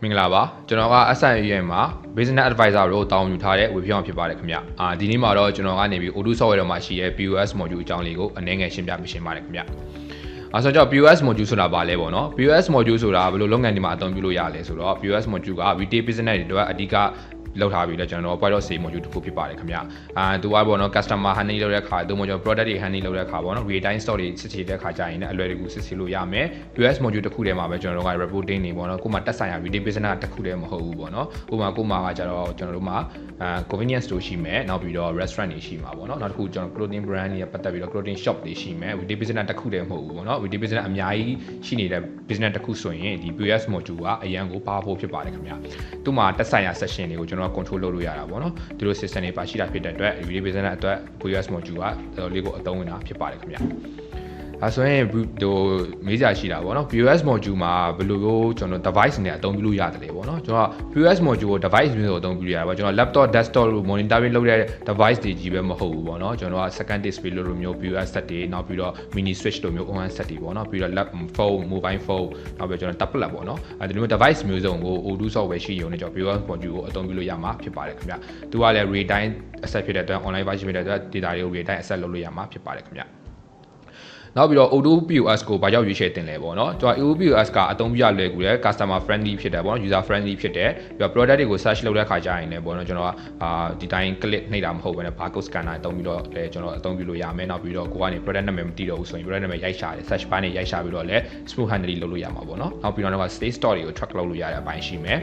င်္ဂလာပါကျွန်တော်က SIM မှာ Business Advisor ကိုတောင်းယူထားတဲ့ဝေဖြောင်းဖြစ်ပါတယ်ခင်ဗျဒီနေ့မှာတော့ကျွန်တော်ကနေပြီး Odoo Software မှာရှိတဲ့ POS module အကြောင်းလေးကိုအနည်းငယ်ရှင်းပြပေးပါတယ်ခင်ဗျဆိုတော့ POS module ဆိုတာဘာလဲပေါ့နော် POS module ဆိုတာဘယ်လိုလုပ်ငန်းတွေမှာအသုံးပြုလို့ရလဲဆိုတော့ POS module က retail business တွေအတွက်အဓိကလောက်ထားပြီးတော့ကျွန်တော် point of sale module တစ်ခုဖြစ်ပါတယ်ခင်ဗျသူကပေါ့နော် customer handling လုပ်တဲ့အခါတို့မှကျွန်တော် product တွေ handling လုပ်တဲ့အခါပေါ့နော် real time stock တွေစစ်ဆေးတဲ့အခါကျရင်လည်းအလွယ်တကူစစ်ဆေးလို့ရမယ် POS module တစ်ခုတည်းမှာပဲကျွန်တော်တို့က reporting တွေပေါ့နော်ကိုယ်မှာတက်ဆိုင်ရာ retail business တစ်ခုတည်းမဟုတ်ဘူးပေါ့နော်ဥပမာကိုယ်မှာကကျတော့ကျွန်တော်တို့မှာ convenience store ရှိမယ်နောက်ပြီးတော့ restaurant တွေရှိမှာပေါ့နော်နောက်တစ်ခုကျွန်တော် clothing brand တွေပတ်သက်ပြီးတော့ clothing shop တွေရှိမယ် retail business တစ်ခုတည်းမဟုတ်ဘူးပေါ့နော် retail business အများကြီးရှိနေတဲ့ business တစ်ခုဆိုရင်ဒီ POS module ကအရန်ကို powerful ဖြစ်ပါတယ်ခင်ဗျသူ့မှာတက်ဆိုင်ရာ section တွေကိုကျွန်တော် control လုပ်လို့ရတာပေါ့နော်ဒီလို system တွေပါရှိတာဖြစ်တဲ့အတွက် retail business အတွက် POS module ကတော်တော်လေးကိုအသုံးဝင်တာဖြစ်ပါတယ်ခင်ဗျဆိုရင်မေးစရာရှိတာပေါ့နော် POS module မှာဘယ်လိုမျိုးကျွန်တော် device နဲ့အသုံးပြုလို့ရတယ်လေပေါ့နော်ကျွန်တော် POS module ကို device မျိုးကိုအသုံးပြုရတာပေါ့ကျွန်တော် laptop desktop လို့ monitoring လုပ်တဲ့ device တွေကြီးပဲမဟုတ်ဘူးပေါ့နော်ကျွန်တော်က second display လို့မျိုး POS set တွေနောက်ပြီးတော့ mini switch လို့မျိုး on set တွေပေါ့နော်ပြီးတော့ phone mobile phone နောက်ပြီးကျွန်တော် tablet ပေါ့နော်ဒီလိုမျိုး device မျိုးစုံကို Odoo software ရှိရုံနဲ့ကျွန်တော် POS module ကိုအသုံးပြုလို့ရမှာဖြစ်ပါတယ်ခင်ဗျသူကလည်း real time access ဖြစ်တဲ့အတွက် online version ဖြစ်တဲ့အတွက် data တွေကို real time access လုပ်လို့ရမှာဖြစ်ပါတယ်ခင်ဗျနောက်ပြီးတော့ Odoo POS ကိုဘာကြောင့်ရွေးချယ်တင်လဲပေါ့နော်ကျွန်တော် Odoo POS ကအသုံးပြလွယ်ကူတယ် customer friendly ဖြစ်တယ်ပေါ့နော် user friendly ဖြစ်တယ်ပြီးတော့ product တွေကို search လုပ်တဲ့အခါကျရင်လည်းပေါ့နော်ကျွန်တော်ဒီတိုင်း click နှိပ်တာမဟုတ်ဘဲနဲ့ barcode scanner အသုံးပြီးတော့လည်းကျွန်တော်အသုံးပြုလို့ရမယ်နောက်ပြီးတော့ကိုကနေ product နာမည်မသိတော့ဘူးဆိုရင် product နာမည်ရိုက်ရှာတယ် search bar နဲ့ရိုက်ရှာပြီးတော့လည်း smooth handling လုပ်လို့ရမှာပေါ့နော်နောက်ပြီးတော့ state store တွေကို track လုပ်လို့ရတဲ့အပိုင်းရှိမယ်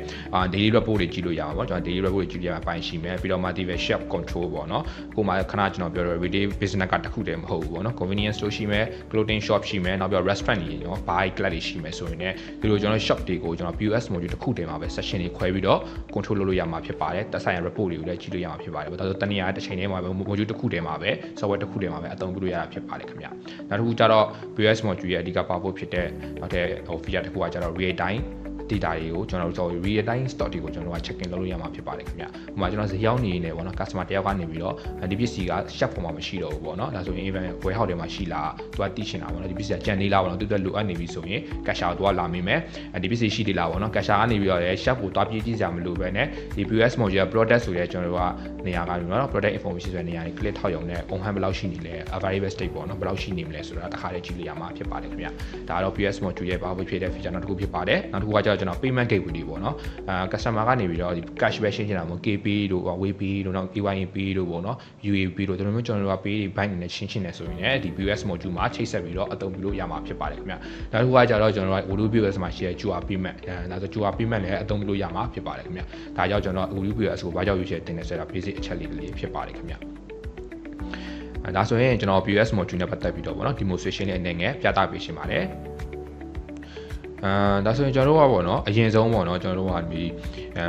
daily report တွေကြည့်လို့ရမှာပေါ့ကျွန်တော် daily report တွေကြည့်ရတဲ့အပိုင်းရှိမယ်ပြီးတော့ multiple shop control ပေါ့နော်ကိုမှခဏကျွန်တော်ပြောတော့ retail business ကတစ်ခုတည်းမဟုတ်ဘူးပေါ့နော် convenience store ရှိမယ် clothing shop ရှိမယ်နောက်ပြီးတော့ restaurant တွေနော် bar club တွေရှိမယ်ဆိုရင်လည်းဒီလိုကျွန်တော် shop တွေကိုကျွန်တော် POS module တစ်ခုတည်းမှာပဲ section တွေခွဲပြီးတော့ control လုပ်လို့ရမှာဖြစ်ပါတယ်တက်ဆိုင်ရာ report တွေကိုလည်းကြည့်လို့ရမှာဖြစ်ပါတယ်ဒါဆိုတနည်းအားတစ်ချိန်တည်းမှာပဲ module တစ်ခုတည်းမှာပဲ software တစ်ခုတည်းမှာပဲအသုံးပြုလို့ရတာဖြစ်ပါတယ်ခင်ဗျနောက်တစ်ခုကျတော့ POS module ရဲ့အဓိက powerful ဖြစ်တဲ့နောက်ထပ် feature တစ်ခုကကျတော့ real time data တွေကိုကျွန်တော်တို့ real time stock တွေကိုကျွန်တော်တို့ check in လုပ်လို့ရမှာဖြစ်ပါတယ်ခင်ဗျ။ဟိုမှာကျွန်တော်ဈေးရောက်နေနေပေါ့နော် customer တယောက်ကနေပြီးတော့ဒီပစ္စည်းက shop ပေါ်မှာမရှိတော့ဘူးပေါ့နော်။ဒါဆိုရင် even warehouse ထဲမှာရှိလားသူကသိချင်တာပေါ့နော်။ဒီပစ္စည်းကကြံနေလားပေါ့နော်။သူတို့လိုအပ်နေပြီဆိုရင် cashier ကိုလာမိမယ်။ဒီပစ္စည်းရှိသေးလားပေါ့နော်။ cashier ကနေပြီးတော့လည်း shop ကိုတွားပြေးကြည့်ကြမလို့ပဲနဲ့ဒီ POS module product ဆိုရဲကျွန်တော်တို့ကနေရာကနေနော် product information ဆိုတဲ့နေရာတွေ click ထောက်ရုံနဲ့ on hand ဘယ်လောက်ရှိနေလဲ variable state ပေါ့နော်။ဘယ်လောက်ရှိနေမလဲဆိုတာတစ်ခါတည်းကြည့်လို့ရမှာဖြစ်ပါတယ်ခင်ဗျ။ဒါတော့ POS module ရဲ့ powerful ဖြစ်တဲ့ feature နောက်တစ်ခုဖြစ်ပါတယ်။နောက်တစ်ခုကကျတော့ကျွန်တော် payment gatewayဒီပေါ့နော် customer ကနေပြီးတော့ဒီ cash back ရှင်းချင်တာပေါ့ KP တို့ WP တို့နောက် AYP တို့ပေါ့နော် UAP တို့တို့မျိုးကျွန်တော်တို့က pay တွေ bank နဲ့ရှင်းနေဆိုရင်လည်းဒီ POS module မှာချိတ်ဆက်ပြီးတော့အသုံးပြုလို့ရမှာဖြစ်ပါတယ်ခင်ဗျနောက်တစ်ခုကကျတော့ကျွန်တော်တို့ Odoo POS မှာရှိတဲ့ QR payment ဒါဆို QR payment လည်းအသုံးပြုလို့ရမှာဖြစ်ပါတယ်ခင်ဗျဒါကြောင့်ကျွန်တော် Odoo POS ကိုဘာကြောင့်ရွေးချယ်တင်နေဆိုတာ basic အချက်လေးဖြစ်ပါတယ်ခင်ဗျဒါဆိုရင်ကျွန်တော် POS module နဲ့ပတ်သက်ပြီးတော့ပေါ့နော် demonstration နဲ့အနေငယ်ပြသပေးရှင်းပါတယ်ဒါဆိုရင်ကျွန်တော်တို့ကပေါ့နော်အရင်ဆုံးပေါ့နော်ကျွန်တော်တို့ကဒ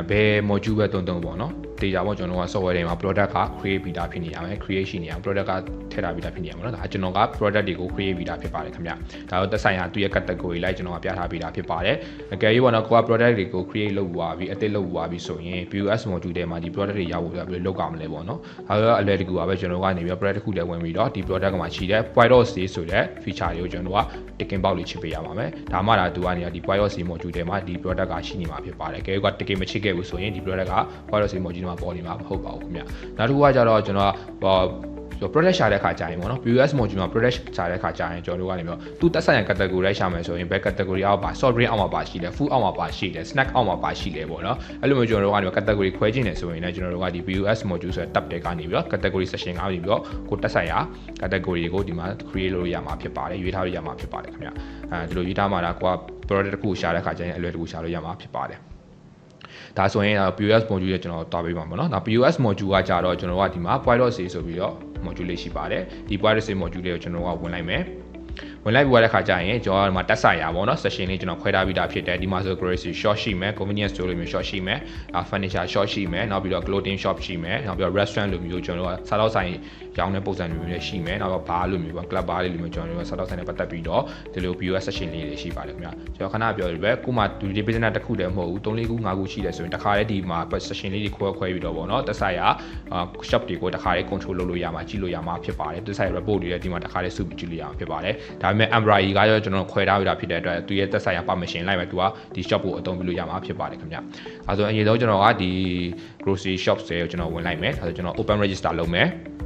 ီဘယ် module ပဲတုံပေါ့နော်တေချာပေါ့ကျွန်တော်က software တွေမှာ product က create ပြီးသားဖြစ်နေရမယ် creation နေရအောင် product ကထည့်ထားပြီးသားဖြစ်နေရမှာเนาะဒါကျွန်တော်က product တွေကို create ပြီးသားဖြစ်ပါတယ်ခင်ဗျဒါတော့သက်ဆိုင်ရာသူ့ရဲ့ category လိုက်ကျွန်တော်ကပြထားပြီးသားဖြစ်ပါတယ်အကယ်၍ပေါ့နော်ကိုက product တွေကို create လုပ်သွားပြီးအသစ်လုပ်သွားပြီးဆိုရင် POS module ထဲမှာဒီ product တွေရောက်ဖို့ဆိုပြီးလောက်ကြမလဲပေါ့နော်ဒါတော့အလွယ်တကူပါပဲကျွန်တော်ကနေပြီး product တစ်ခုတည်းဝင်ပြီးတော့ဒီ product ကမှာရှိတဲ့ point of sale ဆိုတဲ့ feature တွေကိုကျွန်တော်က ticket box လေးချစ်ပေးရပါမယ်ဒါမှဒါသူကနေဒီ point of sale module ထဲမှာဒီ product ကရှိနေမှာဖြစ်ပါတယ်အကယ်၍က ticket မချစ်ခဲ့ဘူးဆိုရင်ဒီ product က point of sale module မှာပေါ်နေမှာမဟုတ်ပါဘူးခင်ဗျနောက်တစ်ခုကကျတော့ကျွန်တော်ကproduct ရှာတဲ့ခါကြာရင်ပေါ့နော် POS module မှာ product ရှာတဲ့ခါကြာရင်ကျွန်တော်တို့ကနေပြီးတော့သူတက်ဆိုင်ရာ category လိုက်ရှာမယ်ဆိုရင်ဘယ် category အောက်ပါ soft drink အောက်မှာပါရှိတယ် food အောက်မှာပါရှိတယ် snack အောက်မှာပါရှိတယ်ပေါ့နော်အဲ့လိုမျိုးကျွန်တော်တို့ကနေပြီး category ခွဲခြင်းနေဆိုရင်လည်းကျွန်တော်တို့ကဒီ POS module ဆိုတဲ့ tab တွေကနေပြီးတော့ category section ကနေပြီးတော့ကိုတက်ဆိုင်ရာ category ကိုဒီမှာ create လုပ်ရမှာဖြစ်ပါတယ်ရွေးထားလို့ရမှာဖြစ်ပါတယ်ခင်ဗျဒီလိုရွေးထားမှာဒါကိုက product တစ်ခုရှာတဲ့ခါကျရင်အလွယ်တကူရှာလို့ရမှာဖြစ်ပါတယ်ဒါဆိုရင် POS module ရဲ့ကျွန်တော်တွားပေးပါမယ်เนาะဒါ POS module ကကြတော့ကျွန်တော်ကဒီမှာ point of sale ဆိုပြီးတော့ module လေးရှိပါတယ်ဒီ point of sale module လေးကိုကျွန်တော်ကဝင်လိုက်မယ်ဝင်လိုက်ပြီးတဲ့ခါကျရင်ကျွန်တော်ဒီမှာတက်ဆိုင်ရာပေါ့နော် section လေးကျွန်တော်ခွဲထားပြီးသားဖြစ်တယ်ဒီမှာဆို grocery shop ရှိမယ် convenience store လိုမျိုး shop ရှိမယ် furniture shop ရှိမယ်နောက်ပြီးတော့ clothing shop ရှိမယ်နောက်ပြီးတော့ restaurant လိုမျိုးကျွန်တော်ကစားတော့ဆိုင် ရောင်းတဲ့ပုံစံမျိုးတွေရှိမယ်နောက်တော့ဘာလို့မျိုးပေါ့ club bar လေးလိုမျိုးကျွန်တော်တို့စားတော့ဆိုင်နဲ့ပတ်သက်ပြီးတော့ဒီလို POS session လေးတွေရှိပါတယ်ခင်ဗျကျွန်တော်ခဏပြောရပဲကိုမှဒီ business တစ်ခုတည်းမဟုတ်ဘူး3 4ခု5ခုရှိတယ်ဆိုရင်တစ်ခါတည်းဒီမှာ session လေးတွေခွဲပြီးတော့ပေါ့နော်တက်ဆိုင်ရာ shop တွေကိုတစ်ခါတည်း control လုပ်လို့ရမှာကြည့်လို့ရမှာဖြစ်ပါတယ်တက်ဆိုင် report တွေလည်းဒီမှာတစ်ခါတည်းစုပြီးကြည့်လို့ရမှာဖြစ်ပါတယ်ဒါပေမဲ့ Embroidery ကရောကျွန်တော်ခွဲထားပြီးတာဖြစ်တဲ့အတွက်သူရဲ့တက်ဆိုင်ရာ permission လိုက်မယ်သူကဒီ shop ကိုအသုံးပြုလို့ရမှာဖြစ်ပါတယ်ခင်ဗျအဲဆိုအရင်ဆုံးကျွန်တော်ကဒီ grocery shop တွေကိုကျွန်တော်ဝင်လိုက်မယ်အဲဆိုကျွန်တော် open register လုပ်မယ်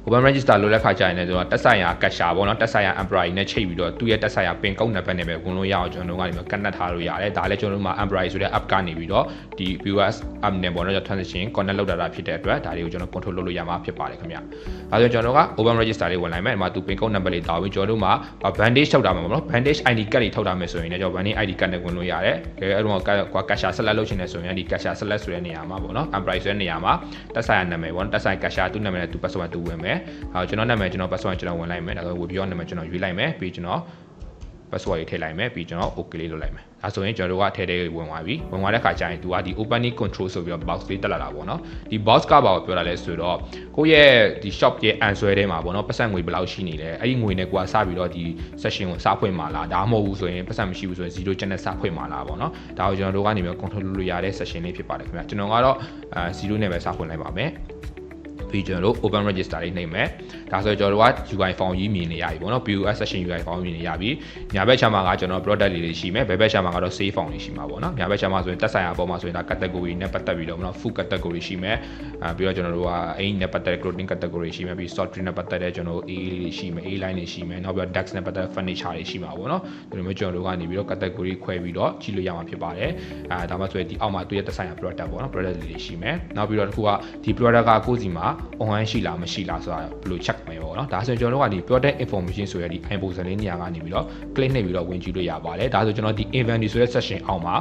open register လုပ်တဲ့ခါကျရင်လည်းကျွန်တော်တက်ဆိုင်ရာ captcha ပေါ့နော်တက်ဆိုင်ရာ Embroidery နဲ့ချိန်ပြီးတော့သူ့ရဲ့တက်ဆိုင်ရာ pin code နံပါတ်နဲ့ပဲဝင်လို့ရအောင်ကျွန်တော်တို့ကနေပြီး connect ထားလို့ရတယ်ဒါလည်းကျွန်တော်တို့မှာ Embroidery ဆိုတဲ့ app ကနေပြီးတော့ဒီ POS app နဲ့ပေါ့နော်ကျွန်တော် transaction connect လုပ်တာဖြစ်တဲ့အတွက်ဒါတွေကိုကျွန်တော် control လုပ်လို့ရမှာဖြစ်ပါတယ်ခင်ဗျအဲဆိုကျွန်တော်တို့က open register လေးဝင်လိုက်မယ်ဒီမှာသူ pin code နံပါတ်လေးတောင်းပြီးကျွန်တော်တို့မှာ bandage ထုတ်တာမှာပေါ့နော် bandage ID card တွေထုတ်တာမယ်ဆိုရင်လည်းကျွန်တော် bandage ID card နဲ့ဝင်လို့ရတယ်အဲ့တော့ captcha select လုပ်ချင်တယ်ဆိုရင်ဒီ captcha select ဆိုတဲ့နေရာမှာပေါ့နော် Embroidery ဆိုတဲ့နေရာမှာတက်ဆိုင်ရာနာမည်ပေါ့နော်တက်ဆိုင် captcha သူ့နာမည်နဲ့သူ password သူဝင်မယ်ကျွန်တော်နာမည်ကျွန်တော် password ကျွန်တော်ဝင်လိုက်မယ်ဒါဆိုဝေပြောနာမည်ကျွန်တော်ရွေးလိုက်မယ်ပြီးကျွန်တော် password ရေးထည့်လိုက်မယ်ပြီးကျွန်တော် okay လေးလုပ်လိုက်မယ်ဒါဆိုရင်ကျွန်တော်တို့ကထဲထဲဝင်သွားပြီဝင်သွားတဲ့ခါကျရင်သူကဒီ opening control ဆိုပြီးတော့ box လေးတက်လာတာပေါ့နော်ဒီ box ကဘာကိုပြောတာလဲဆိုတော့ကိုယ့်ရဲ့ဒီ shop ရဲ့ answer ထဲမှာပေါ့နော်ပတ်စံငွေဘယ်လောက်ရှိနေလဲအဲ့ဒီငွေနဲ့ကိုကစပြီးတော့ဒီ session ကိုစဖွင့်မှာလားဒါမှမဟုတ်ဘူးဆိုရင်ပတ်စံမရှိဘူးဆိုရင်0ကျန်နဲ့စဖွင့်မှာလားပေါ့နော်ဒါကိုကျွန်တော်တို့ကနေပြီး control လုပ်လို့ရတဲ့ session လေးဖြစ်ပါတယ်ခင်ဗျာကျွန်တော်ကတော့0နဲ့ပဲစဖွင့်လိုက်ပါမယ်ပြီးကျွန်တော်တို့ open register လေးနှိပ်မယ်ဒါဆိုကျွန်တော်တို့က UI form ကြီးမြင်နေရပြီပေါ့နော် POS session UI form မြင်နေရပြီညာဘက်ခြမ်းမှာကကျွန်တော် product လေးတွေရှိမယ်ဘယ်ဘက်ခြမ်းမှာကတော့ save form လေးရှိမှာပေါ့နော်ညာဘက်ခြမ်းမှာဆိုရင်တက်ဆိုင်ရာပေါ်မှာဆိုရင်ဒါ category နဲ့ပတ်သက်ပြီးတော့ပေါ့နော် food category ရှိမယ်ပြီးတော့ကျွန်တော်တို့ကအိမ်နဲ့ပတ်သက်တဲ့ clothing category ရှိမယ်ပြီး soft drink နဲ့ပတ်သက်တဲ့ကျွန်တော်တို့ A လေးရှိမယ် A line တွေရှိမယ်နောက်ပြီးတော့ DAX နဲ့ပတ်သက်တဲ့ furniture တွေရှိမှာပေါ့နော်ဒီလိုမျိုးကျွန်တော်တို့ကနေပြီးတော့ category ခွဲပြီးတော့ကြည့်လို့ရမှာဖြစ်ပါတယ်ဒါမှဆိုရင်ဒီအောက်မှာသူရဲ့တက်ဆိုင်ရာ product ပေါ့နော် product လေးတွေရှိမယ်နောက်ပြီးတော့တစ်ခုကဒီ product ကကိုယ့်စီမှာ online ရှိလားမရှိလားဆိုတာဘယ်လို check မယ်ပေါ့နော်ဒါဆိုရင်ကျွန်တော်တို့ကဒီ product information ဆိုရတဲ့ဒီ info စလေးနေရာကနေပြီးတော့ click နှိပ်ပြီးတော့ဝင်ကြည့်လို့ရပါတယ်ဒါဆိုကျွန်တော်ဒီ inventory ဆိုတဲ့ section အောက်မှာ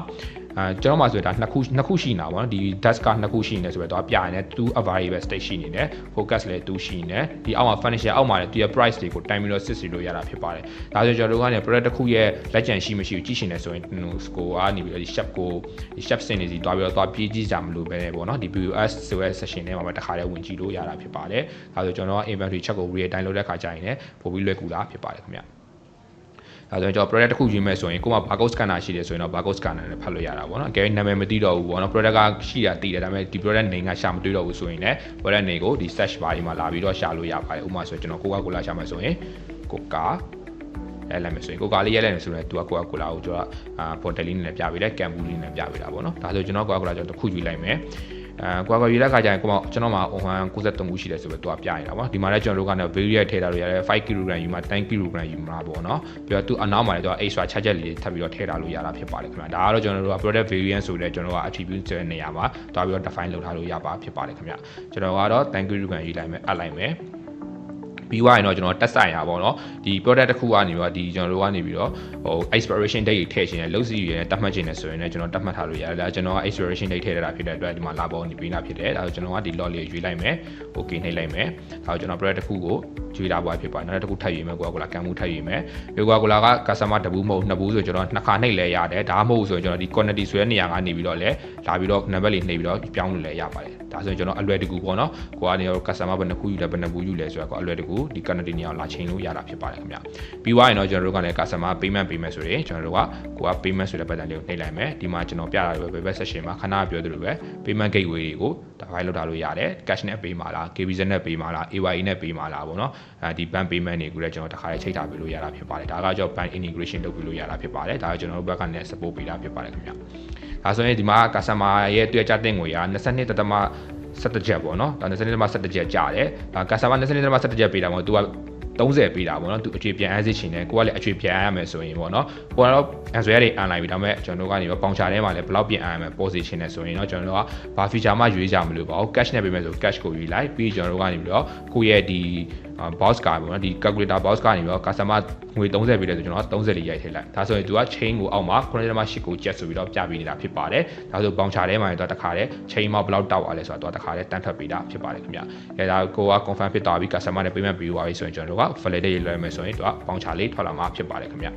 ကျွန်တော်မှာဆိုရင်ဒါနှစ်ခုရှိနေတာပေါ့နော်ဒီ desk ကနှစ်ခုရှိနေဆိုတော့ပြရင်လည်း two variable state ရှိနေတယ် focus လည်း2ရှိနေတယ်ဒီအောက်မှာ furniture အောက်မှာလည်းသူရဲ့ price တွေကိုတိုင်းပြီးတော့စစ်စီလို့ရတာဖြစ်ပါတယ်ဒါဆိုကျွန်တော်တို့ကနေ product တစ်ခုရဲ့လက်ကျန်ရှိမရှိကိုကြည့်ရှင်နေဆိုရင် score ကနေပြီးတော့ဒီ chef ကိုဒီ chef စင်နေစီတွားပြီးတော့ပြေးကြည့်ကြမလို့ပဲပေါ့နော်ဒီ POS ဆိုတဲ့ section ထဲမှာပဲတစ်ခါတည်းဝင်ကြည့်လို့ရတာဖြစ်ပါတယ်ဒါဆိုကျွန်တော်က inventory check ကို real time လုပ်တဲ့ခါကျရင်လည်းပို့ပြီးလွယ်ကူတာဖြစ်ပါတယ်ခင်ဗျဒါဆိုရင်ကျွန်တော် product တစ်ခုယူမယ်ဆိုရင်ကိုယ်မှာ barcode scanner ရှိတယ်ဆိုရင်တော့ barcode scanner နဲ့ဖတ်လို့ရတာပေါ့နော်အကယ်၍နာမည်မသိတော့ဘူးပေါ့နော် product ကရှိတာသိတယ်ဒါပေမဲ့ဒီ product name ကရှာမတွေ့တော့ဘူးဆိုရင်လည်း product name ကိုဒီ search bar ဒီမှာလာပြီးတော့ရှာလို့ရပါတယ်ဥပမာဆိုရင်ကျွန်တော် Coca-Cola ရှာမယ်ဆိုရင် Coca အဲ့လိုက်မယ်ဆိုရင် Coca လေးရိုက်လိုက်မယ်ဆိုရင်သူက Coca-Cola ကိုကျွန်တော်bottle လေးနဲ့ပြပေးတယ် can ဘူးလေးနဲ့ပြပေးတာပေါ့နော်ဒါဆိုကျွန်တော် Coca-Cola ကျွန်တော်တစ်ခုယူလိုက်မယ်ကွာရွေးတဲ့ခါကျရင်ကျွန်တော်မှာ 93ခုရှိတယ်ဆိုပြီးတော့ပြနေတာပေါ့ဒီမှာလည်းကျွန်တော်တို့ကနေ variant ထည့်ထားလို့ရတယ်5 kg ယူမှာ10 kg ယူမှာပေါ့နော်ပြီးတော့သူအနောက်မှာလည်းသူ extra charge လေးထပ်ပြီးတော့ထည့်ထားလို့ရတာဖြစ်ပါတယ်ခင်ဗျာဒါကတော့ကျွန်တော်တို့က product variant ဆိုတဲ့ကျွန်တော်တို့က attribute ဆိုတဲ့နေရာမှာတွားပြီးတော့ define လုပ်ထားလို့ရပါဖြစ်ပါတယ်ခင်ဗျာကျွန်တော်ကတော့10 kg ယူလိုက်မယ်အပ်လိုက်မယ်ပြီးွားရင်တော့ကျွန်တော်တက်ဆိုင်ရပါတော့ဒီ product တစ်ခုကနေပြီးတော့ဒီကျွန်တော်တို့ကနေပြီးတော့expiration date တွေထည့်ခြင်းနဲ့လုပ်စီရယ်တတ်မှတ်ခြင်းနဲ့ဆိုရင်လည်းကျွန်တော်တတ်မှတ်ထားလို့ရတယ်ဒါကျွန်တော်က expiration date ထည့်ရတာဖြစ်တဲ့အတွက်ဒီမှာလာပေါ်နေပေးတာဖြစ်တယ်ဒါဆိုကျွန်တော်ကဒီ lot လေးရွေးလိုက်မယ် okay နှိပ်လိုက်မယ်ဒါဆိုကျွန်တော် product တစ်ခုကိုရွေးတာပွားဖြစ်ပါတယ်နောက်တစ်ခုထပ်ရွေးမယ်Coca-Cola ကံမှုထပ်ရွေးမယ်ပြီးCoca-Cola က customer တဘူးမဟုတ်နှစ်ဘူးဆိုကျွန်တော်နှစ်ခါနှိပ်လဲရတယ်ဒါမှမဟုတ်ဆိုရင်ကျွန်တော်ဒီ quantity ဆိုတဲ့နေရာကနေပြီးတော့လဲလာပြီးတော့ number လေးနှိပ်ပြီးတော့ပြောင်းလို့လဲရပါတယ်ဒါဆိုရင်ကျွန်တော်အလွယ်တကူပေါ့နော်ကိုကနေတော့ customer ဘယ်နှခုယူလဲဘယ်နှဘူးယူလဲဆိုတော့အလွယ်တကူဒီ quantity နေရာလာချိန်လို့ရတာဖြစ်ပါတယ်ခင်ဗျပြီးွားရင်တော့ကျွန်တော်တို့ကလည်း customer payment ဆိုရင်ကျွန်တော်တို့ကကိုက payment ဆိုတဲ့ပတ်စံလေးကိုနှိပ်လိုက်မယ်ဒီမှာကျွန်တော်ပြတာပဲ web section မှာခဏပြောသလိုပဲ payment gateway တွေကို define လုပ်ထားလို့ရတယ် cash နဲ့ pay မှာလား KBZ နဲ့ pay မှာလား AYE နဲ့ pay မှာလားပေါ့နော်ဒီ bank payment တွေကိုလည်းကျွန်တော်တစ်ခါလေးချိန်ထားပေးလို့ရတာဖြစ်ပါတယ်ဒါကကြောင့် bank integration လုပ်ပေးလို့ရတာဖြစ်ပါတယ်ဒါကကျွန်တော်တို့ဘက်ကနေ support ပေးတာဖြစ်ပါတယ်ခင်ဗျဒါဆိုရင်ဒီမှာ customer ရဲ့တွေ့ကြတဲ့ငွေက22.17 ချက်ပေါ့နော်ဒါ22.17 ချက်ကျတယ်ဒါ customer 22.17 ချက်ပေးတာပေါ့သူက30ပေးတာပေါ့နော်သူအခြေပြန်အားစစ်ချင်တယ်ကိုကလည်းအခြေပြန်အားရမယ်ဆိုရင်ပေါ့နော်ကိုကတော့ answer တွေအန်လိုက်ပြီဒါပေမဲ့ကျွန်တော်တို့ကနေပေါင်ချာထဲမှာလည်းဘယ်လောက်ပြန်အားရမယ် position နဲ့ဆိုရင်တော့ကျွန်တော်တို့ကဘာ feature မှရွေးကြမလို့ပါဘူး cash နဲ့ပေးမယ်ဆို cash ကိုရွေးလိုက်ပြီးကျွန်တော်တို့ကနေပြီးတော့ကိုရဲ့ဒီ box ကပေါ့နော်ဒီ calculator box ကနေပြီးတော့ customer ငွေ30ပေးတယ်ဆိုကျွန်တော်30လေးရိုက်ထည့်လိုက်ဒါဆိုရင်သူက chain ကိုအောက်မှာ9.8ကို jet ဆိုပြီးတော့ပြပေးနေတာဖြစ်ပါတယ်ဒါဆိုပေါင်ချာထဲမှာတော့တစ်ခါတည်း chain မှာဘယ်လောက်တောက်အောင်လဲဆိုတော့တစ်ခါတည်းတန်းထွက်ပေးတာဖြစ်ပါတယ်ခင်ဗျအဲဒါကိုက confirm ဖြစ်သွားပြီ customer နဲ့ payment ပေးသွားပြီဆိုရင်ကျွန်တော်တို့က validate လွှဲမယ်ဆိုရင်သူကပေါင်ချာလေးထွက်လာမှာဖြစ်ပါတယ်ခင်ဗျ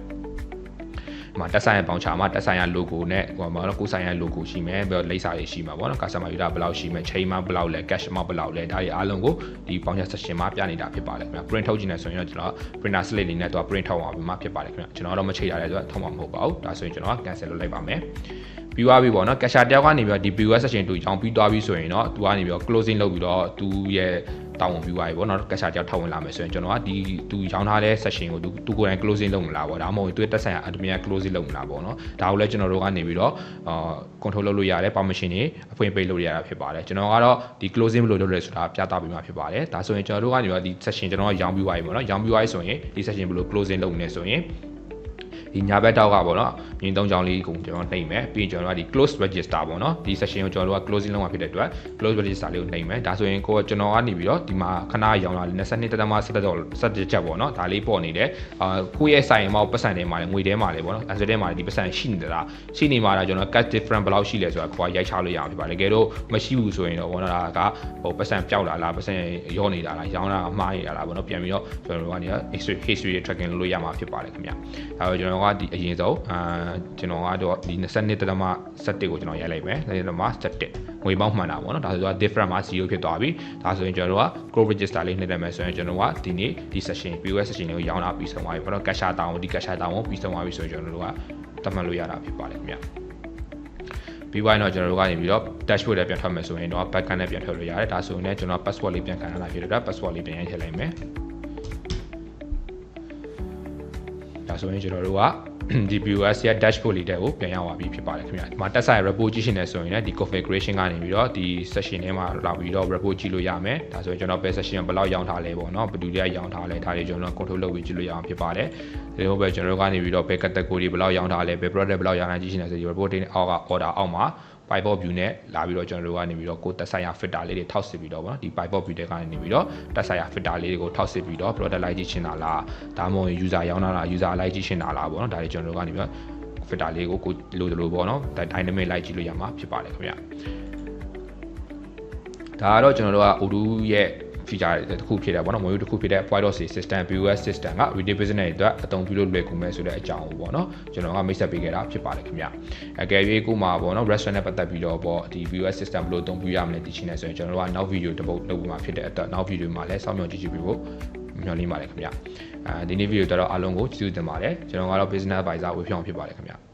မှာတက်ဆိုင်ရပေါင်ချာမှာတက်ဆိုင်ရ logo နဲ့ဟိုမှာတော့ကိုယ်ဆိုင်ရ logo ရှိမယ်ပြီးတော့လိပ်စာတွေရှိမှာပေါ့နော် customer user ဘယ်လောက်ရှိမယ် chain မှာဘယ်လောက်လဲ cash မှာဘယ်လောက်လဲဒါတွေအားလုံးကိုဒီပေါင်ချာ section မှာပြနေတာဖြစ်ပါတယ်ခင်ဗျာ print ထုတ်ကြည့်နေဆိုရင်တော့ကျွန်တော် printer slate လေးနဲ့တော့ print ထုတ်အောင်ပြီးမှဖြစ်ပါတယ်ခင်ဗျာကျွန်တော်တော့မချိန်ရတယ်ဆိုတော့ထုတ်မှာမဟုတ်ပါဘူးဒါဆိုရင်ကျွန်တော် cancel လုပ်လိုက်ပါမယ်ပြီးသွားပြီပေါ့နော် cashier တယောက်ကနေပြီးတော့ဒီ POS section တူရောင်းပြီးသွားပြီဆိုရင်တော့သူကနေပြီးတော့ closing လုပ်ပြီးတော့သူရဲ့တောင်းဝင်ပြီးသွားပြီပေါ့နော် cashier တယောက်ထောက်ဝင်လာမယ်ဆိုရင်ကျွန်တော်ကဒီသူရောင်းထားတဲ့ section ကိုသူကိုယ်တိုင် closing လုပ်မလားပေါ့ဒါမှမဟုတ်သူတက်ဆိုင်ရာ admin က closing လုပ်မလားပေါ့နော်ဒါကိုလည်းကျွန်တော်တို့ကနေပြီးတော့control လုပ်လို့ရတယ် permission တွေအဖွင့်ပေးလို့ရတာဖြစ်ပါတယ်ကျွန်တော်ကတော့ဒီ closing ဘယ်လိုလုပ်လဲဆိုတာပြသပေးမှာဖြစ်ပါတယ်ဒါဆိုရင်ကျွန်တော်တို့ကနေပြီးတော့ဒီ section ကျွန်တော်ကရောင်းပြီးသွားပြီပေါ့နော်ရောင်းပြီးသွားပြီဆိုရင်ဒီ section ဘယ်လို closing လုပ်မလဲဆိုရင်ဒီညာဘက်တောက်ကပေါ့နော်မြင်းသုံးချောင်းလေးကိုကျွန်တော်နှိပ်မယ်ပြီးရင်ကျွန်တော်ကဒီ close register ပေါ့နော်ဒီ session ကိုကျွန်တော်တို့က closing လုပ်မှာဖြစ်တဲ့အတွက် close register လေးကိုနှိပ်မယ်ဒါဆိုရင်ကိုကျွန်တော်ကနေပြီးတော့ဒီမှာခဏရောင်းလာ22.17ချက်ပေါ့နော်ဒါလေးပေါ်နေတယ်ကိုယ့်ရဲ့ဆိုင်မှာပတ်စံထဲမှာလည်းငွေထဲမှာလည်းပေါ့နော်အဲဆိုတဲ့မှာဒီပတ်စံရှိနေသလားရှိနေမှာတော့ကျွန်တော် cash difference ဘယ်လောက်ရှိလဲဆိုတာကိုရိုက်ချလို့ရအောင်ဖြစ်ပါတယ်တကယ်တော့မရှိဘူးဆိုရင်တော့ပေါ့နော်ဒါကဟိုပတ်စံပျောက်လာလားပတ်စံရောနေတာလားရောင်းတာအမှားနေတာလားပေါ့နော်ပြန်ပြီးတော့ကျွန်တော်တို့ကနေ history tracking လုပ်လို့ရမှာဖြစ်ပါတယ်ခင်ဗျာဒါတော့ကျွန်တော်ကဒီအရင်ဆုံးကျွန်တော်ကတော့ဒီ22.17ကိုကျွန်တော်ရိုက်လိုက်မယ်22.17ငွေပေါင်းမှန်တာပေါ့နော်ဒါဆိုတော့ different မှာ0ဖြစ်သွားပြီဒါဆိုရင်ကျွန်တော်တို့က group register လေးနှိပ်လိုက်မယ်ဆိုရင်ကျွန်တော်ကဒီနေ့ဒီ session POS session လေးကိုရောင်းတာပြီးဆုံးသွားပြီပေါ့နော် cash တောင်းဒီ cash တောင်းကိုပြီးဆုံးသွားပြီဆိုရင်ကျွန်တော်တို့ကတတ်မှတ်လို့ရတာဖြစ်ပါတယ်ခင်ဗျပြီးသွားရင်တော့ကျွန်တော်တို့ကနေပြီးတော့ dashboard နဲ့ပြန်ထွက်မယ်ဆိုရင်တော့ back end နဲ့ပြန်ထွက်လို့ရတယ်ဒါဆိုရင်လည်းကျွန်တော် password လေးပြန်ခံရတာဖြစ်တဲ့အတွက် password လေးပြန်ရိုက်ထည့်လိုက်မယ်ဒါဆိုရင်ကျွန်တော်တို့ကဒီ POS ရဲ့ dashboard လေးတက်ကိုပြန်ရောက်သွားပြီဖြစ်ပါတယ်ခင်ဗျာဒီမှာတက်ဆိုင် report ကြည့်ရှင်နေဆိုရင်လည်းဒီ configuration ကနေပြီးတော့ဒီ session ထဲမှာလာပြီးတော့ report ကြည့်လို့ရမယ်ဒါဆိုရင်ကျွန်တော်ဘယ် session ဘယ်လောက်ရောင်းထားလဲပေါ့နော်ဘယ်သူတွေကရောင်းထားလဲဒါတွေကျွန်တော် control လုပ်ပြီးကြည့်လို့ရအောင်ဖြစ်ပါတယ်ဒီလိုပဲကျွန်တော်တို့ကနေပြီးတော့ဘယ် category ဘယ်လောက်ရောင်းထားလဲဘယ် product ဘယ်လောက်ရောင်းထားကြည့်ရှင်နေဆိုဒီ report တွေအောက်က order အောက်မှာ Pipop view နဲ့လာပြီးတော့ကျွန်တော်တို့ကနေပြီးတော့ကိုတက်ဆိုင်ရာ filter လေးတွေထောက်စစ်ပြီးတော့ပေါ့နော်ဒီ Pipop view တွေကနေပြီးတော့တက်ဆိုင်ရာ filter လေးတွေကိုထောက်စစ်ပြီးတော့ product လိုက်ကြည့်ချင်တာလားဒါမှမဟုတ် user ရောင်းတာလား user လိုက်ကြည့်ချင်တာလားပေါ့နော်ဒါတွေကျွန်တော်တို့ကနေပြီးတော့ filter လေးကိုလိုလိုပေါ့နော် dynamic လိုက်ကြည့်လို့ရမှာဖြစ်ပါတယ်ခင်ဗျာဒါကတော့ကျွန်တော်တို့က Odoo ရဲ့ feature တစ်ခုဖြစ်တယ်ပေါ့နော် module တစ်ခုဖြစ်တဲ့ point of sale system POS system က retail business တွေအတွက်အသုံးပြုလို့လွယ်ကူမယ်ဆိုတဲ့အကြောင်းကိုပေါ့နော်ကျွန်တော်ကမိတ်ဆက်ပေးခဲ့တာဖြစ်ပါတယ်ခင်ဗျာအကယ်၍ကိုမှာပေါ့နော် restaurant နဲ့ပတ်သက်ပြီးတော့ပေါ့ဒီ POS system ဘယ်လိုအသုံးပြုရမလဲသိချင်တယ်ဆိုရင်ကျွန်တော်တို့ကနောက် video တစ်ပုဒ်လုပ်ပြီးမှဖြစ်တဲ့အတွက်နောက် video မှာလည်းစောင့်မျှော်ကြည့်ပြီးဖို့မျှော်လင့်ပါတယ်ခင်ဗျာဒီနေ့ video တော့အားလုံးကိုကျေးဇူးတင်ပါတယ်ကျွန်တော်ကတော့ business advisor ဝေဖြောင်းဖြစ်ပါတယ်ခင်ဗျာ